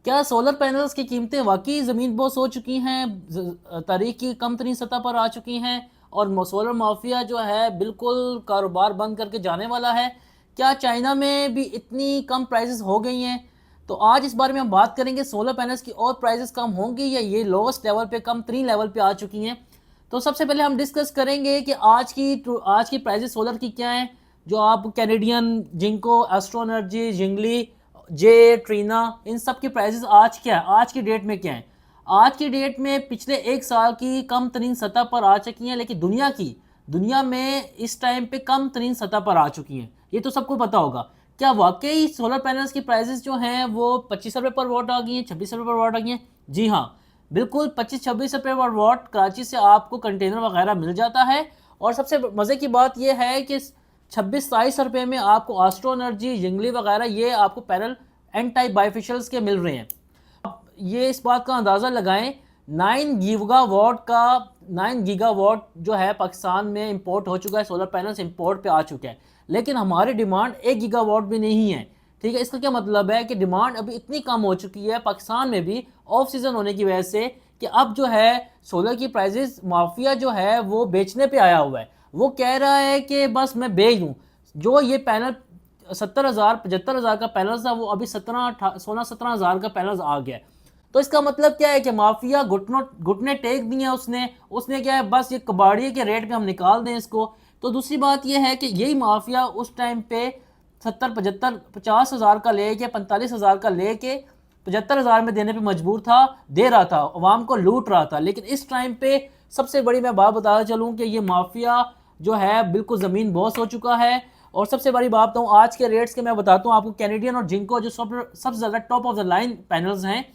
क्या solar panels की कीमतें वाकई ज़मीन बोस हो चुकी हैं, तारीख की कम तरीन सतह पर आ चुकी हैं और सोलर माफिया जो है बिल्कुल कारोबार बंद करके जाने वाला है? क्या चाइना में भी इतनी कम प्राइसेस हो गई हैं? तो आज इस बारे में हम बात करेंगे, सोलर पैनल्स की और प्राइसेस कम होंगी या ये लोएस्ट लेवल पे, कम तरीन लेवल पे आ चुकी हैं? तो सबसे पहले हम डिस्कस करेंगे कि आज की प्राइसेस सोलर की क्या हैं, जो आप कैनेडियन, जिंको, एस्ट्रो एनर्जी, जिंगली, जे, ट्रीना, इन सब की प्राइसेस आज क्या है, आज की डेट में क्या है। आज की डेट में पिछले एक साल की कम तरीन सतह पर आ चुकी हैं, लेकिन दुनिया में इस टाइम पे कम तरीन सतह पर आ चुकी हैं, ये तो सबको पता होगा। क्या वाकई सोलर पैनल्स की प्राइसेस जो हैं वो 25 रुपये पर वॉट आ गई हैं, 26 रुपये पर वॉट आ गई हैं? जी हाँ, बिल्कुल 25-26 रुपये पर वॉट कराची से आपको कंटेनर वगैरह मिल जाता है। और सबसे मज़े की बात यह है कि 26-27 रुपये में आपको एस्ट्रो एनर्जी, जिंगली वगैरह ये आपको पैनल एन टाइप बाइफिशियल्स के मिल रहे हैं। अब ये इस बात का अंदाज़ा लगाएं, 9 गीगावाट जो है पाकिस्तान में इंपोर्ट हो चुका है, सोलर पैनल्स इंपोर्ट पे आ चुके हैं, लेकिन हमारी डिमांड 1 गीगावाट भी नहीं है। ठीक है, इसका क्या मतलब है कि डिमांड अभी इतनी कम हो चुकी है पाकिस्तान में भी, ऑफ सीज़न होने की वजह से, कि अब जो है सोलर की प्राइसेस माफिया जो है वो बेचने पे आया हुआ है। वो कह रहा है कि बस मैं बेच दूँ। जो ये पैनल 70,000-75,000 का पैनल था, वो अभी 16-17 हज़ार का पैनल आ गया है। तो इसका मतलब क्या है कि माफिया घुटने टेक दिए उसने उसने क्या है, बस ये कबाड़िए के रेट पे हम निकाल दें इसको। तो दूसरी बात ये है कि यही माफिया उस टाइम पे 70-75-50 हज़ार का लेके 45,000 का लेके 75,000 में देने पे मजबूर था, दे रहा था, अवाम को लूट रहा था। लेकिन इस टाइम पे सबसे बड़ी मैं बात बताना चलूँ कि ये माफिया जो है बिल्कुल ज़मीन बॉस हो चुका है। और सबसे बड़ी बात बताऊँ आज के रेट्स के, मैं बताता हूँ आपको, कैनेडियन और जिंको जो सबसे ज़्यादा top of the line panels हैं,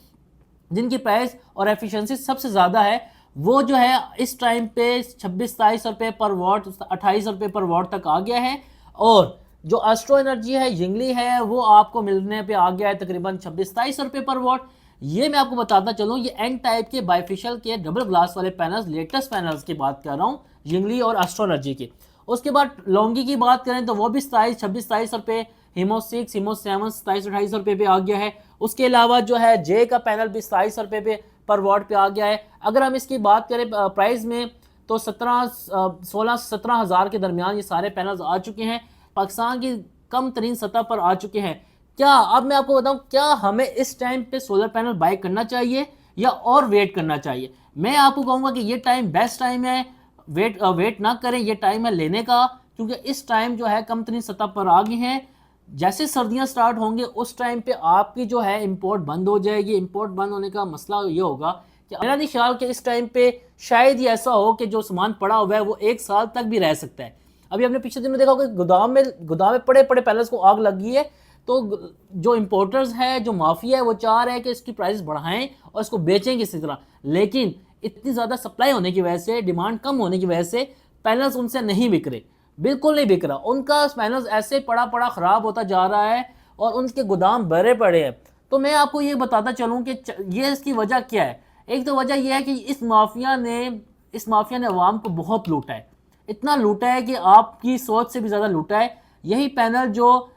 जिनकी प्राइस और एफिशिएंसी सबसे ज़्यादा है, वो जो है इस टाइम पे 26-27 रुपये पर वॉट, 28 रुपये पर वॉट तक आ गया है। और जो एस्ट्रो एनर्जी है, जिंगली है, वो आपको मिलने पे आ गया है तकरीबन 26-27 रुपये पर वॉट। ये मैं आपको बताता चलूँ, ये एन टाइप के बाइफिशियल के डबल ग्लास वाले पैनल्स, लेटेस्ट पैनल्स की बात कर रहा हूँ, जिंगली और एस्ट्रो एनर्जी की। उसके बाद लॉन्गी की बात करें तो वो भी 26-27 रुपये, हीमो 6, हीमो 7 27-28 रुपये पे आ गया है। उसके अलावा जो है जे का पैनल भी 27 रुपये पे पर वॉट पे आ गया है। अगर हम इसकी बात करें प्राइस में, तो 16-17 हज़ार के दरमियान ये सारे पैनल्स आ चुके हैं, पाकिस्तान की कम तरीन सतह पर आ चुके हैं। क्या अब मैं आपको बताऊं, क्या हमें इस टाइम पे सोलर पैनल बाय करना चाहिए या और वेट करना चाहिए? मैं आपको कहूँगा कि ये टाइम बेस्ट टाइम है, वेट ना करें, ये टाइम है लेने का, क्योंकि इस टाइम जो है कम तरीन सतह पर आ गए हैं। जैसे सर्दियां स्टार्ट होंगे उस टाइम पे आपकी जो है इंपोर्ट बंद हो जाएगी। इंपोर्ट बंद होने का मसला ये होगा कि मेरा नहीं ख्याल कि इस टाइम पे शायद ही ऐसा हो कि जो सामान पड़ा हुआ है वो एक साल तक भी रह सकता है। अभी हमने पिछले दिनों देखा होगा कि गोदाम में पड़े पड़े पैलेस को आग लगी है। तो जो इंपोर्टर्स है, जो माफिया है, वो चाह रहे हैं कि इसकी प्राइस बढ़ाएं और इसको बेचें किसी तरह, लेकिन इतनी ज़्यादा सप्लाई होने की वजह से, डिमांड कम होने की वजह से पैनल्स उनसे नहीं बिक रहे, बिल्कुल नहीं बिक रहा। उनका पैनल्स ऐसे पड़ा पड़ा ख़राब होता जा रहा है और उनके गोदाम भरे पड़े हैं। तो मैं आपको ये बताता चलूँ कि ये इसकी वजह क्या है। एक तो वजह यह है कि इस माफिया ने अवाम को बहुत लूटा है, इतना लूटा है कि आपकी सोच से भी ज़्यादा लूटा है। यही पैनल जो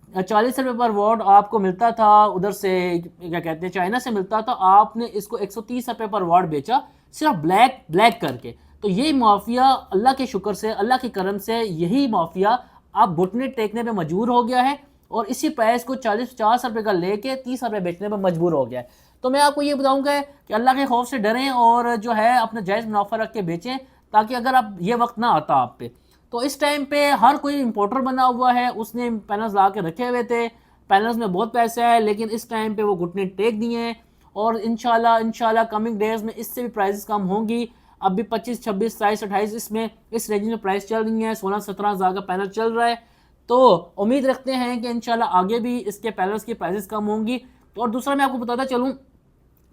40 रुपये पर वॉट आपको मिलता था उधर से, क्या कहते हैं, चाइना से मिलता था, आपने इसको 130 रुपये पर वॉट बेचा, सिर्फ ब्लैक करके। तो ये माफिया, अल्लाह के शुक्र से, अल्लाह के करम से, यही माफिया आप घुटने टेकने पे मजबूर हो गया है और इसी प्राइस को 40-50 रुपये का लेके 30 रुपये बेचने पे मजबूर हो गया है। तो मैं आपको ये बताऊंगा कि अल्लाह के खौफ से डरें और जो है अपना जायज़ मुनाफा रख के बेचें, ताकि अगर आप ये वक्त ना आता आप पे। तो इस टाइम पे हर कोई इंपोर्टर बना हुआ है, उसने पैनल्स ला के रखे हुए थे, पैनल्स में बहुत पैसे है, लेकिन इस टाइम पे वो घुटने टेक दिए हैं। और इंशाल्लाह कमिंग डेज में इससे भी प्राइसेस कम होंगी। अब भी 25, 26, 27, 28 इसमें इस रेंज में प्राइस चल रही है, 16-17 हज़ार का पैनल चल रहा है। तो उम्मीद रखते हैं कि इंशाल्लाह आगे भी इसके पैनल्स की प्राइसेस कम होंगी। तो और दूसरा मैं आपको बताता चलूँ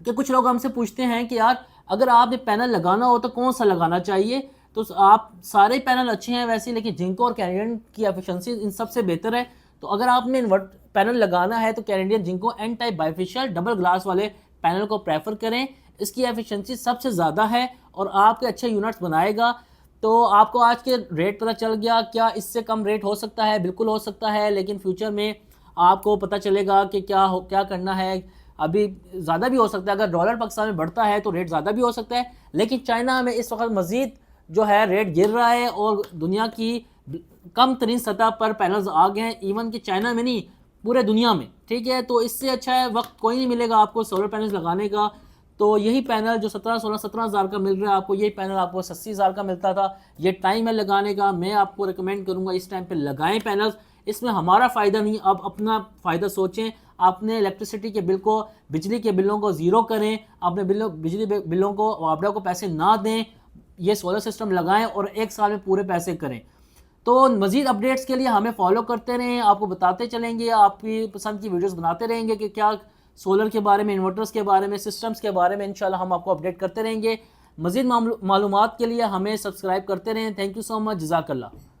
कि कुछ लोग हमसे पूछते हैं कि यार अगर आपने पैनल लगाना हो तो कौन सा लगाना चाहिए? तो आप सारे पैनल अच्छे हैं वैसे, लेकिन जिंको और कैनेडियन की एफिशिएंसी इन सबसे बेहतर है। तो अगर आपने पैनल लगाना है तो Canadian Jinko N type bifacial double glass वाले पैनल को प्रेफर करें। इसकी एफिशिएंसी सबसे ज़्यादा है और आपके अच्छे यूनिट्स बनाएगा। तो आपको आज के रेट पता चल गया, क्या इससे कम रेट हो सकता है? बिल्कुल हो सकता है, लेकिन फ्यूचर में आपको पता चलेगा कि क्या करना है। अभी ज़्यादा भी हो सकता है, अगर डॉलर पाकिस्तान में बढ़ता है तो रेट ज़्यादा भी हो सकता है, लेकिन चाइना में इस वक्त मज़ीद जो है रेट गिर रहा है और दुनिया की कम तरीन सतह पर पैनल्स आ गए हैं, इवन कि चाइना में नहीं पूरे दुनिया में, ठीक है। तो इससे अच्छा है वक्त कोई नहीं मिलेगा आपको सोलर पैनल्स लगाने का, तो यही पैनल जो 17 का मिल रहा है आपको, यही पैनल आपको 80,000 का मिलता था। ये टाइम है लगाने का, मैं आपको रिकमेंड करूंगा इस टाइम पे लगाएं पैनल्स। इसमें हमारा फ़ायदा नहीं, आप अपना फ़ायदा सोचें। आपने इलेक्ट्रिसिटी के बिल को, बिजली के बिलों को ज़ीरो करें, आपने बिजली बिलों को, वापडा को पैसे ना दें, ये सोलर सिस्टम लगाएं और 1 साल में पूरे पैसे करें। तो मज़ीद अपडेट्स के लिए हमें फॉलो करते रहें, आपको बताते चलेंगे, आपकी पसंद की वीडियोस बनाते रहेंगे कि क्या सोलर के बारे में, इन्वर्टर्स के बारे में, सिस्टम्स के बारे में इंशाल्लाह हम आपको अपडेट करते रहेंगे। मज़ीद मालूमात के लिए हमें सब्सक्राइब करते रहें। थैंक यू सो मच, जज़ाकल्लाह।